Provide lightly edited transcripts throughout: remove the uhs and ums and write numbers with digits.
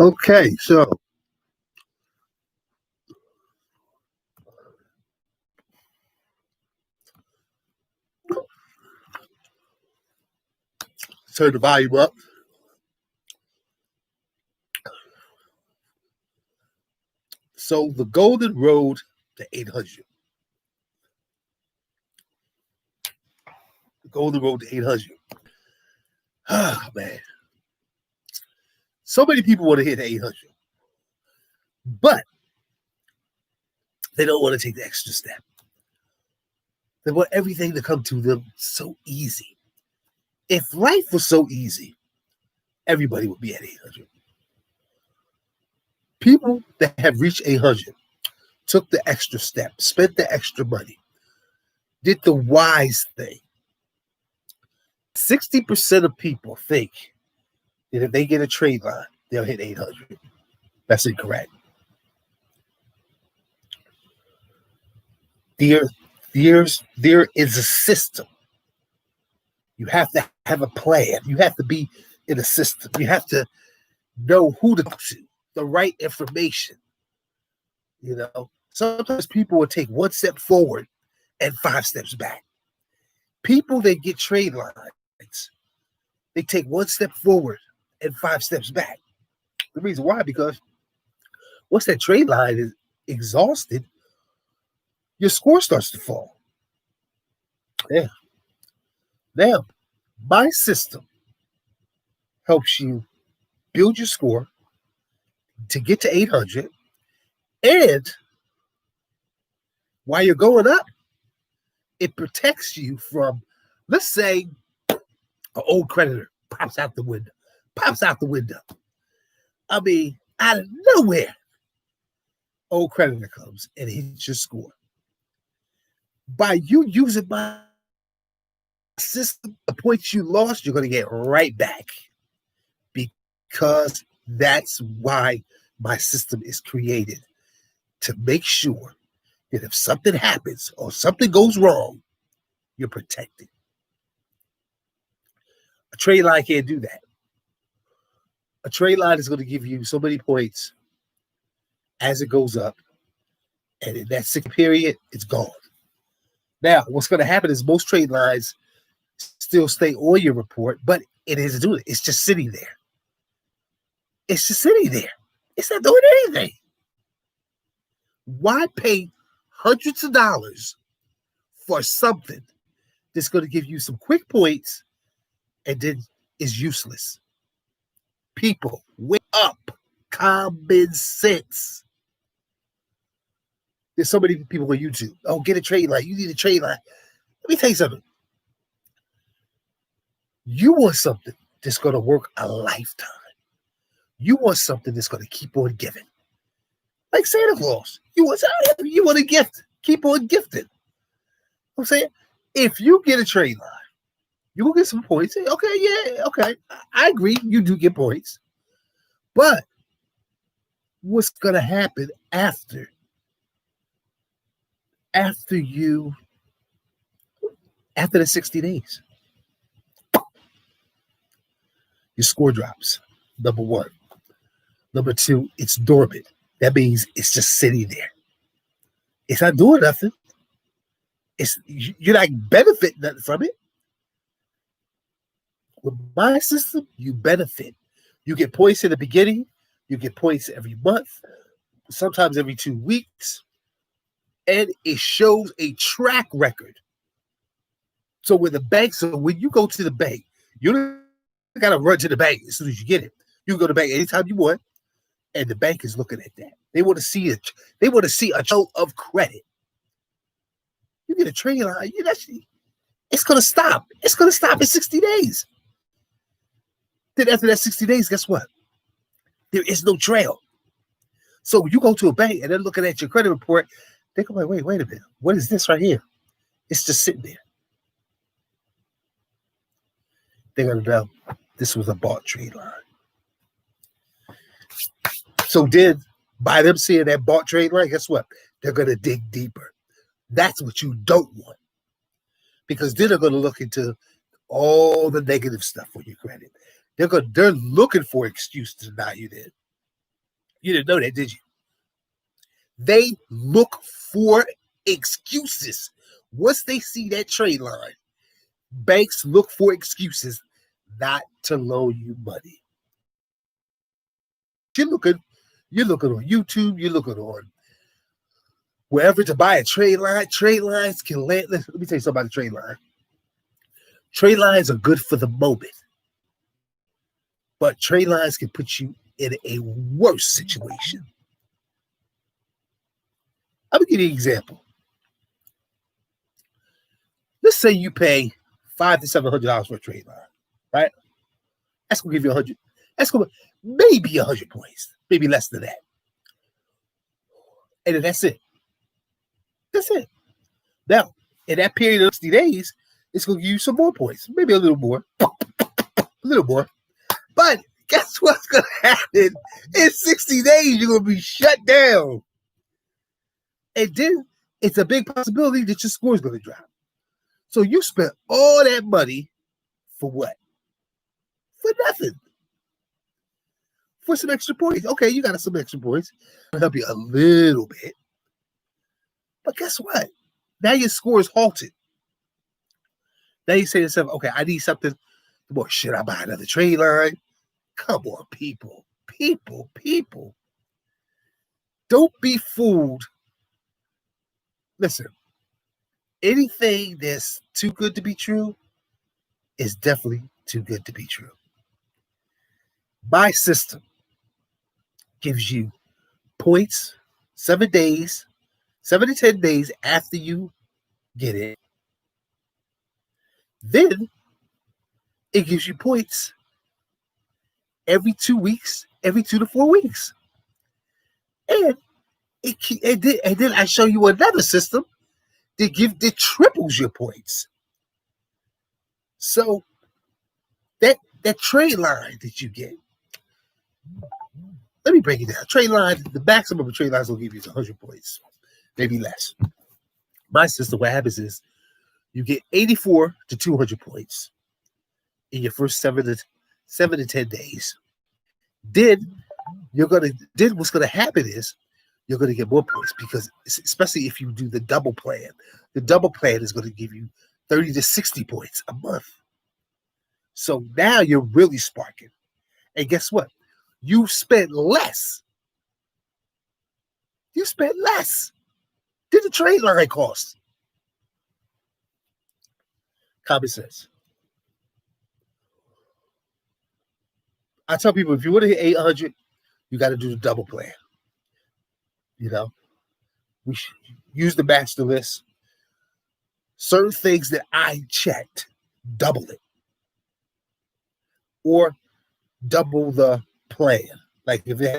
Okay, turn the volume up. So the golden road to 800. The golden road to 800. Ah, man. So many people want to hit 800, but they don't want to take the extra step. They want everything to come to them so easy. If life was so easy, everybody would be at 800. People that have reached 800 took the extra step, spent the extra money, did the wise thing. 60% of people think that if they get a trade line, they'll hit 800. That's incorrect. There is a system. You have to have a plan. You have to be in a system. You have to know who to talk to, the right information. Sometimes people will take one step forward and 5 steps back. People that get trade lines, they take one step forward and 5 steps back. The reason why, because once that trade line is exhausted, your score starts to fall. Yeah. Now, my system helps you build your score to get to 800. And while you're going up, it protects you from, let's say, an old creditor pops out the window. I mean, out of nowhere, old creditor comes and hits your score. By you using my system, the points you lost, you're going to get right back, because that's why my system is created, to make sure that if something happens or something goes wrong, you're protected. A trade line can't do that. A trade line is going to give you so many points as it goes up, and in that 6 period, it's gone. Now, what's going to happen is most trade lines still stay on your report, but it isn't doing it. It's just sitting there. It's just sitting there. It's not doing anything. Why pay hundreds of dollars for something that's going to give you some quick points and then is useless? People, wake up. Common sense. There's so many people on YouTube. Oh, get a trade line. You need a trade line. Let me tell you something. You want something that's going to work a lifetime. You want something that's going to keep on giving. Like Santa Claus. You want a gift. Keep on gifting. I'm saying, if you get a trade line, you will get some points. Okay, yeah, okay. I agree. You do get points. But what's going to happen after the 60 days? Your score drops. Number one. Number two, it's dormant. That means it's just sitting there. It's not doing nothing. You're not benefiting nothing from it. With my system, you benefit. You get points in the beginning. You get points every month, sometimes every 2 weeks. And it shows a track record. So when you go to the bank, you don't got to run to the bank as soon as you get it. You can go to the bank anytime you want, and the bank is looking at that. They want to see it. They want to see a show of credit. You get a trade line, it's going to stop. It's going to stop in 60 days. Then after that 60 days, guess what? There is no trail. So you go to a bank and they're looking at your credit report. They go, wait a minute. What is this right here? It's just sitting there. They're going to know this was a bought trade line. So then, by them seeing that bought trade line, guess what? They're going to dig deeper. That's what you don't want. Because then they're going to look into all the negative stuff on your credit. They're looking for an excuse to deny you then. You didn't know that, did you? They look for excuses. Once they see that trade line, banks look for excuses not to loan you money. You're looking on YouTube, you're looking on wherever to buy a trade line. Trade lines can land. Let me tell you something about the trade line. Trade lines are good for the moment, but trade lines can put you in a worse situation. I'm gonna give you an example. Let's say you pay $500 to $700 for a trade line, right? That's gonna give you 100. That's gonna maybe 100 points, maybe less than that, and then that's it. That's it. Now, in that period of 60 days, it's gonna give you some more points, maybe a little more, a little more. But guess what's gonna happen? In 60 days, you're gonna be shut down, and then it's a big possibility that your score is gonna drop. So you spent all that money for what? For nothing. For some extra points. Okay, you got some extra points. It'll help you a little bit. But guess what? Now your score is halted. Now you say to yourself, okay, I need something. Boy, should I buy another trade line? Come on, people. People. Don't be fooled. Listen, anything that's too good to be true is definitely too good to be true. My system gives you points 7 days, 7 to 10 days after you get it. Then it gives you points every 2 weeks, every 2 to 4 weeks. And then I show you another system that triples your points. So that trade line that you get, let me break it down. Trade line, the maximum of trade lines will give you 100 points, maybe less. My system, what happens is you get 84 to 200 points in your first 7 to 10 days. Then what's gonna happen is you're gonna get more points, because especially if you do the double plan. The double plan is gonna give you 30 to 60 points a month. So now you're really sparking. And guess what? You spent less. You spent less than the trade line cost. Common sense. I tell people, if you want to hit 800, you got to do the double plan. You know, we should use the master list. Certain things that I checked, double it. Or double the plan. Like if they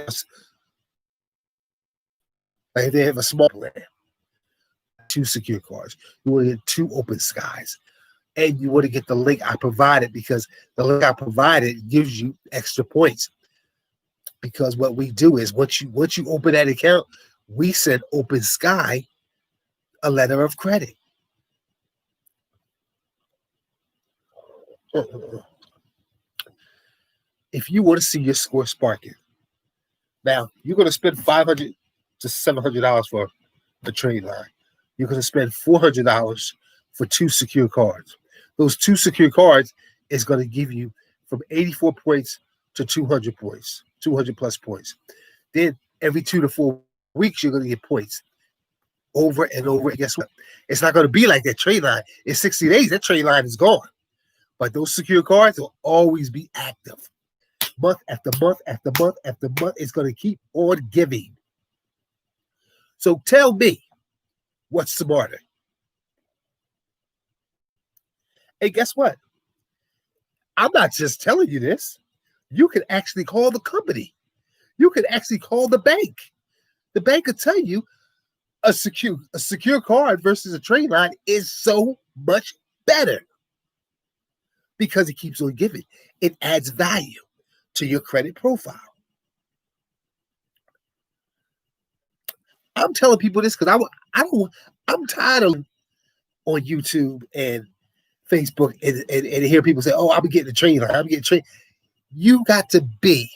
have a small plan, 2 secure cards, you want to get 2 open skies, and you want to get the link I provided, because the link I provided gives you extra points. Because what we do is once you open that account, we send Open Sky a letter of credit. If you want to see your score sparking, now you're going to spend $500 to $700 for a trade line. You're going to spend $400 for 2 secure cards. Those 2 secure cards is going to give you from 84 points to 200 points, 200 plus points. Then every 2 to 4 weeks, you're going to get points over and over. And guess what? It's not going to be like that trade line. In 60 days, that trade line is gone. But those secure cards will always be active. Month after month after month after month, it's going to keep on giving. So tell me, what's smarter? And guess what? I'm not just telling you this. You can actually call the company. You can actually call the bank. The bank will tell you a secure card versus a trade line is so much better, because it keeps on giving. It adds value to your credit profile. I'm telling people this because I'm tired of on YouTube and Facebook and hear people say, "Oh, I'm getting a trade line. I'm getting a trade." You got to be.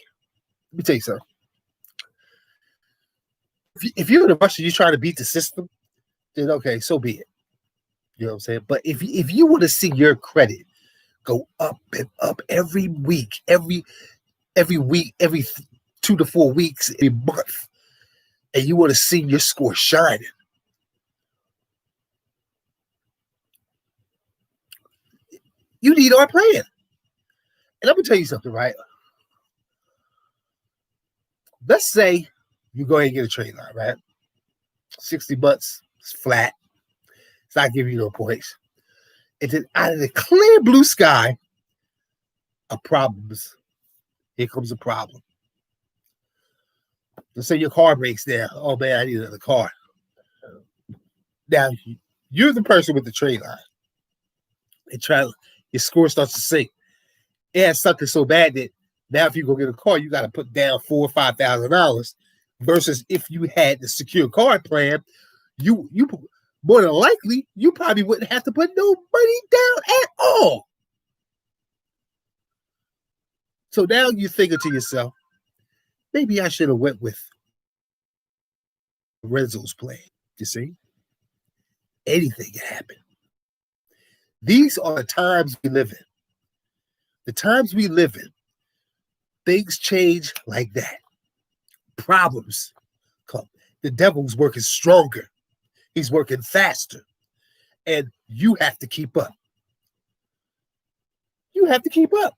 Let me tell you something. if you're in a rush and you're trying to beat the system, then okay, so be it. You know what I'm saying? But if you want to see your credit go up and up every week, every week, every 2 to 4 weeks, every month, and you want to see your score shining, you need our plan. And I'm gonna tell you something, right? Let's say you go ahead and get a trade line, right? 60 months, it's flat. It's not giving you no points. And then out of the clear blue sky of problems, here comes a problem. Let's say your car breaks down. Oh man, I need another car. Now you're the person with the trade line. Your score starts to sink. It has something so bad that now if you go get a car, you got to put down $4,000 or $5,000 versus if you had the secure card plan, you more than likely you probably wouldn't have to put no money down at all. So now you're thinking to yourself, maybe I should have went with Renzo's plan. You see, anything can happen. These are the times we live in. The times we live in, things change like that. Problems come. The devil's working stronger. He's working faster. And you have to keep up. You have to keep up.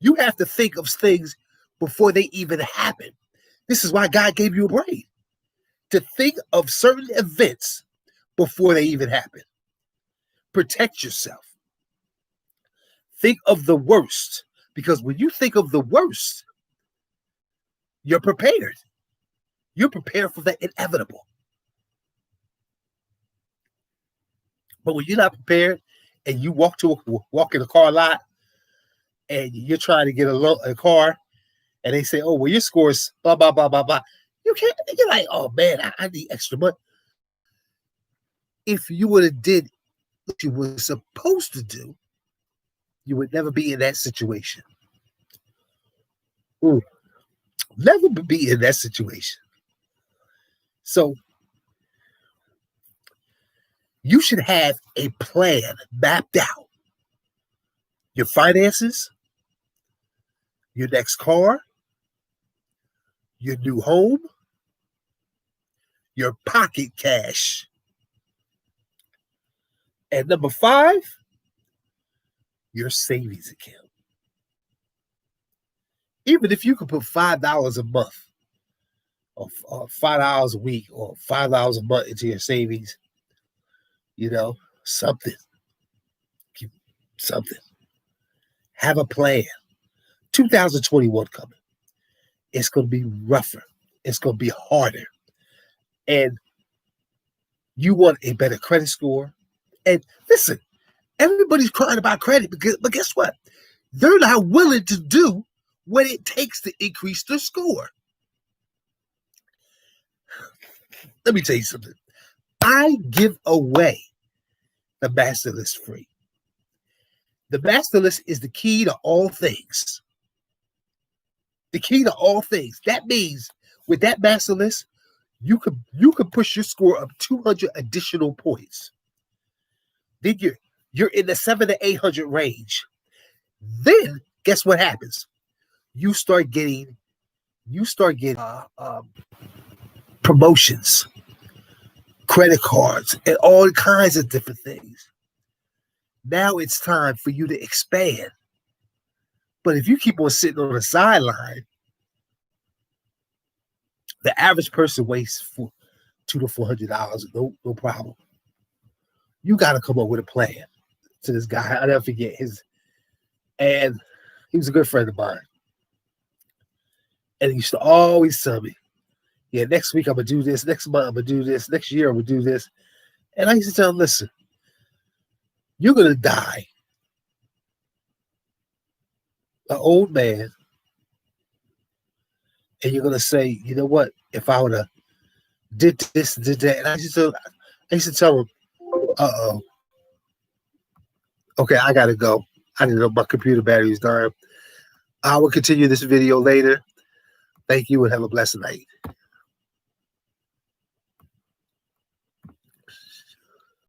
You have to think of things before they even happen. This is why God gave you a brain. To think of certain events before they even happen. Protect yourself. Think of the worst. Because when you think of the worst, you're prepared. You're prepared for the inevitable. But when you're not prepared and you walk in a car lot and you're trying to get a car and they say, oh, well, your score is blah, blah, blah, blah, blah. You're like, oh, man, I need extra money. If you would have did what you were supposed to do, you would never be in that situation. Never be in that situation. So you should have a plan mapped out. Your finances, your next car, your new home, your pocket cash. And number 5, your savings account. Even if you could put $5 a month or $5 a week or $5 a month into your savings, something. Keep something. Have a plan. 2021 coming. It's going to be rougher. It's going to be harder. And you want a better credit score. And listen, everybody's crying about credit, but guess what? They're not willing to do what it takes to increase their score. Let me tell you something. I give away the Master List free. The Master List is the key to all things. The key to all things. That means with that Master List, you could push your score up 200 additional points. Then you're in the 700 to 800 range. Then guess what happens? You start getting promotions, credit cards, and all kinds of different things. Now it's time for you to expand. But if you keep on sitting on the sideline, the average person wastes $200 to $400. No problem. You got to come up with a plan. To this guy, I'll never forget and he was a good friend of mine. And he used to always tell me, yeah, next week I'm going to do this. Next month I'm going to do this. Next year I'm going to do this. And I used to tell him, listen, you're going to die an old man. And you're going to say, you know what? If I would have did this, did that. And I used to tell him, uh-oh. Okay, I got to go. I didn't know my computer battery's dying. I will continue this video later. Thank you and have a blessed night.